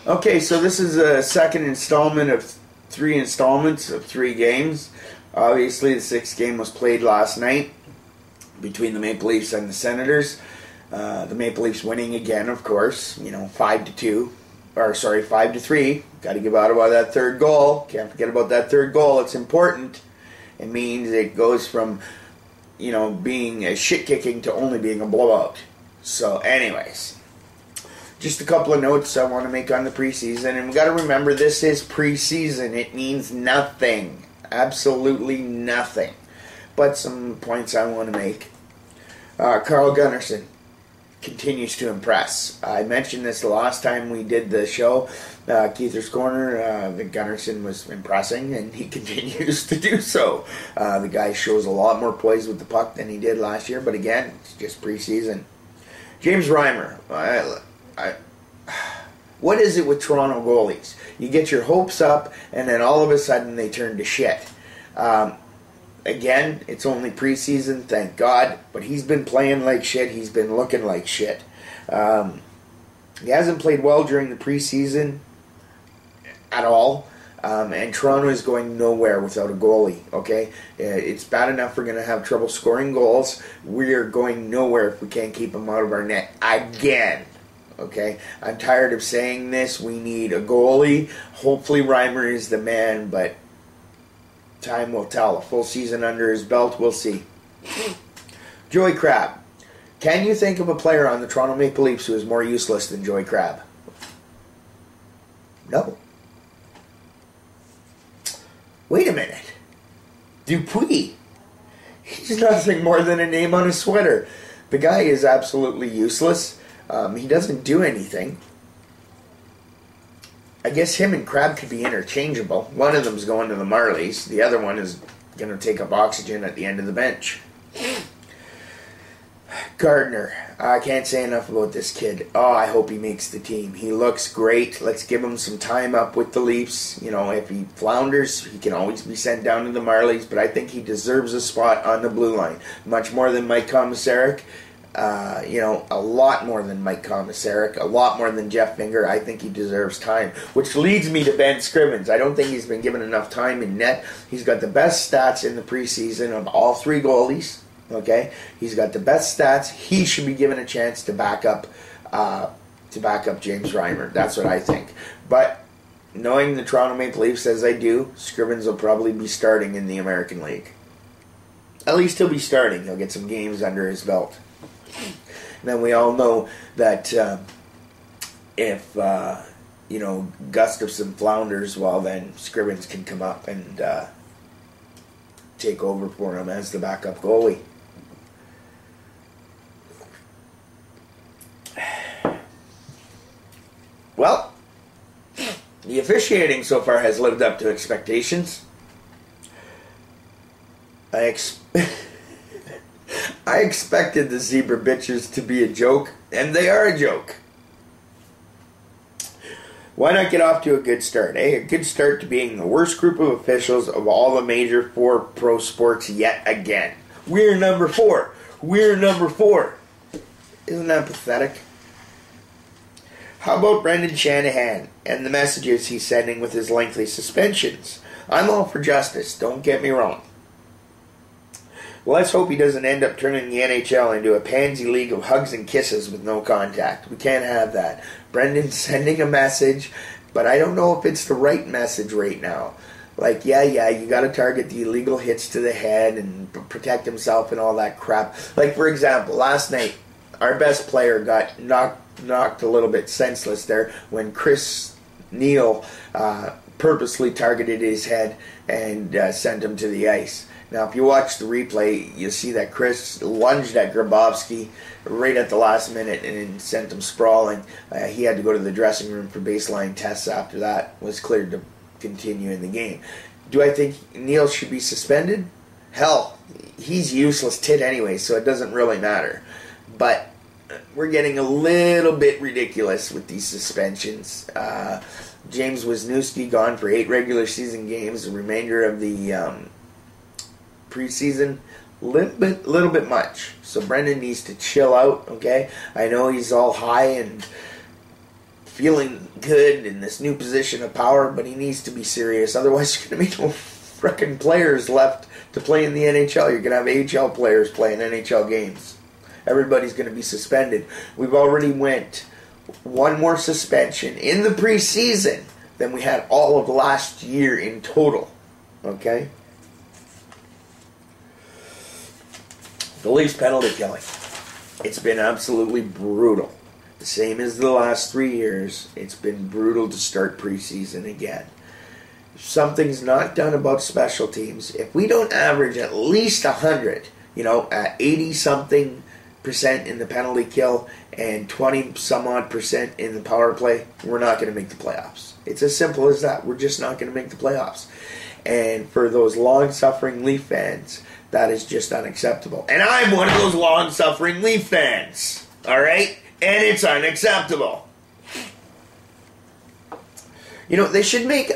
Okay, so this is a second installment of 3 installments of 3 games. Obviously, the 6th game was played last night between the Maple Leafs and the Senators. The Maple Leafs winning again, of course. 5-2, or sorry, 5-3. Got to give out about that third goal. Can't forget about that third goal. It's important. It means it goes from being a shit kicking to only being a blowout. So, anyways. Just a couple of notes I want to make on the preseason. And we got to remember, this is preseason. It means nothing. Absolutely nothing. But some points I want to make. Carl Gunnarsson continues to impress. I mentioned this the last time we did the show. Keitherskorner, the Gunnarsson was impressing, and he continues to do so. The guy shows a lot more poise with the puck than he did last year. But again, it's just preseason. James Reimer. What is it with Toronto goalies? You get your hopes up, and then all of a sudden they turn to shit. Again, it's only preseason, thank God, but he's been playing like shit. He's been looking like shit. He hasn't played well during the preseason at all, and Toronto is going nowhere without a goalie, okay? It's bad enough we're going to have trouble scoring goals. We're going nowhere if we can't keep them out of our net again. Okay, I'm tired of saying this. We need a goalie. Hopefully Reimer is the man, but time will tell. A full season under his belt, we'll see. Joey Crabbe. Can you think of a player on the Toronto Maple Leafs who is more useless than Joey Crabbe? No. Wait a minute. Dupuis. He's nothing more than a name on a sweater. The guy is absolutely useless. He doesn't do anything. I guess him and Crabbe could be interchangeable. One of them's going to the Marlies. The other one is going to take up oxygen at the end of the bench. Gardner. I can't say enough about this kid. Oh, I hope he makes the team. He looks great. Let's give him some time up with the Leafs. If he flounders, he can always be sent down to the Marlies, but I think he deserves a spot on the blue line. Much more than Mike Komisarek. A lot more than Mike Komisarek, a lot more than Jeff Finger. I think he deserves time, which leads me to Ben Scrivens. I don't think he's been given enough time in net. He's got the best stats in the preseason of all 3 goalies. Okay, he's got the best stats. He should be given a chance to back up James Reimer. That's what I think. But knowing the Toronto Maple Leafs as I do, Scrivens will probably be starting in the American League. At least he'll be starting. He'll get some games under his belt. Then we all know that if Gustafsson flounders, well, then Scrivens can come up and take over for him as the backup goalie. Well, the officiating so far has lived up to expectations. I expected the Zebra Bitches to be a joke, and they are a joke. Why not get off to a good start, eh? A good start to being the worst group of officials of all the major 4 pro sports yet again. We're number 4. We're number 4. Isn't that pathetic? How about Brendan Shanahan and the messages he's sending with his lengthy suspensions? I'm all for justice, don't get me wrong. Let's hope he doesn't end up turning the NHL into a pansy league of hugs and kisses with no contact. We can't have that. Brendan's sending a message, but I don't know if it's the right message right now. Like, yeah, you got to target the illegal hits to the head and protect himself and all that crap. Like, for example, last night, our best player got knocked a little bit senseless there when Chris Neal purposely targeted his head and sent him to the ice. Now, if you watch the replay, you see that Chris lunged at Grabowski right at the last minute and sent him sprawling. He had to go to the dressing room for baseline tests after that. Was cleared to continue in the game. Do I think Neal should be suspended? Hell, he's useless tit anyway, so it doesn't really matter. But we're getting a little bit ridiculous with these suspensions. James Wisniewski gone for 8 regular season games. The remainder of the preseason, little bit much. So Brendan needs to chill out. Okay, I know he's all high and feeling good in this new position of power, but he needs to be serious. Otherwise, there's going to be no frickin' players left to play in the NHL. You're going to have AHL players playing NHL games. Everybody's going to be suspended. We've already went one more suspension in the preseason than we had all of last year in total. Okay? The Leafs penalty killing. It's been absolutely brutal. The same as the last 3 years. It's been brutal to start preseason again. If something's not done about special teams, if we don't average at least 100, at 80-something % in the penalty kill and 20 some odd % in the power play, we're not going to make the playoffs. It's as simple as that. We're just not going to make the playoffs. And for those long-suffering Leaf fans, that is just unacceptable. And I'm one of those long-suffering Leaf fans. All right? And it's unacceptable. They should make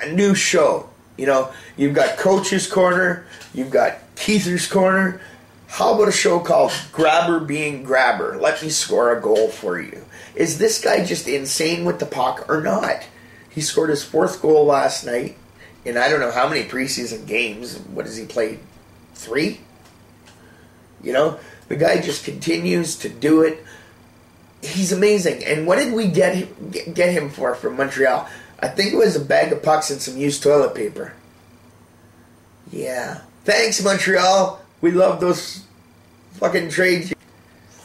a new show. You've got Coach's Corner. You've got Keitherskorner. How about a show called Grabber Being Grabber? Let me score a goal for you. Is this guy just insane with the puck or not? He scored his 4th goal last night in I don't know how many preseason games. What has he played? 3? The guy just continues to do it. He's amazing. And what did we get him for from Montreal? I think it was a bag of pucks and some used toilet paper. Yeah. Thanks, Montreal. We love those fucking trades.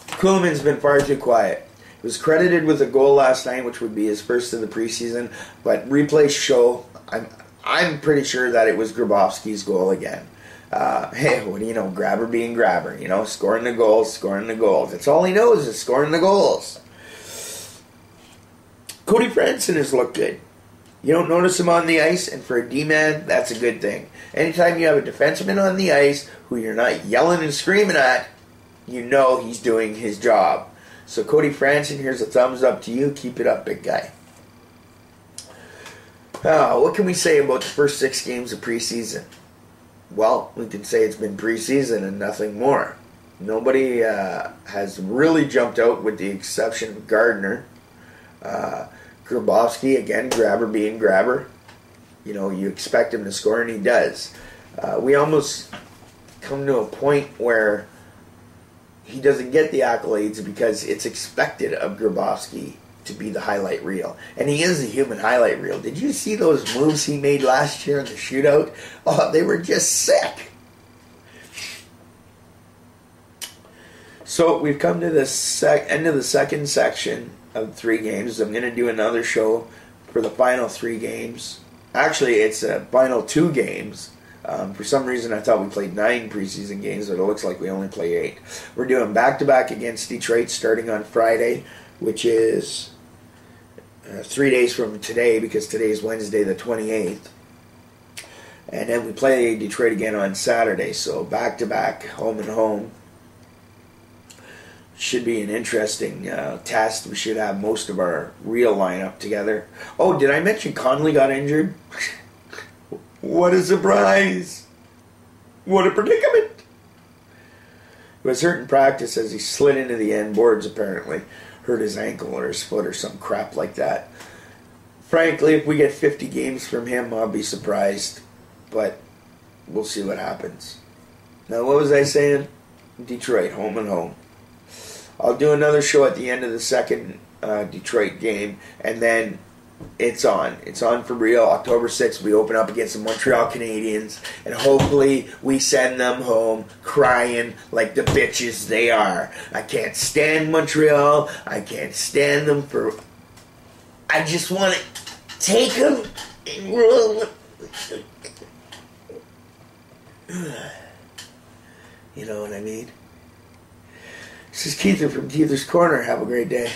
Kuhlman's been far too quiet. He was credited with a goal last night, which would be his first of the preseason, but replays show I'm pretty sure that it was Grabowski's goal again. Hey, what do you know? Grabber being grabber. Scoring the goals. That's all he knows is scoring the goals. Cody Franson has looked good. You don't notice him on the ice, and for a D-man, that's a good thing. Anytime you have a defenseman on the ice who you're not yelling and screaming at, you know he's doing his job. So Cody Franson, here's a thumbs up to you. Keep it up, big guy. What can we say about the first 6 games of preseason? Well, we can say it's been preseason and nothing more. Nobody has really jumped out with the exception of Gardner. Grabowski, again, grabber being grabber. You expect him to score, and he does. We almost come to a point where he doesn't get the accolades because it's expected of Grabowski to be the highlight reel. And he is a human highlight reel. Did you see those moves he made last year in the shootout? Oh, they were just sick. So we've come to the end of the second section of 3 games. I'm going to do another show for the final 3 games. Actually, it's a final 2 games. For some reason, I thought we played 9 preseason games, but it looks like we only play 8. We're doing back-to-back against Detroit starting on Friday, which is 3 days from today, because today is Wednesday the 28th. And then we play Detroit again on Saturday, so back-to-back, home and home. Should be an interesting test. We should have most of our real lineup together. Oh, did I mention Conley got injured? What a surprise! What a predicament! He was hurt in practice as he slid into the end boards, apparently. Hurt his ankle or his foot or some crap like that. Frankly, if we get 50 games from him, I'll be surprised. But we'll see what happens. Now, what was I saying? Detroit, home and home. I'll do another show at the end of the second Detroit game, and then it's on. It's on for real. October 6th, we open up against the Montreal Canadiens, and hopefully we send them home crying like the bitches they are. I can't stand Montreal. I can't stand them for... I just want to take them and roll them. You know what I mean? This is Keither from Keitherskorner. Have a great day.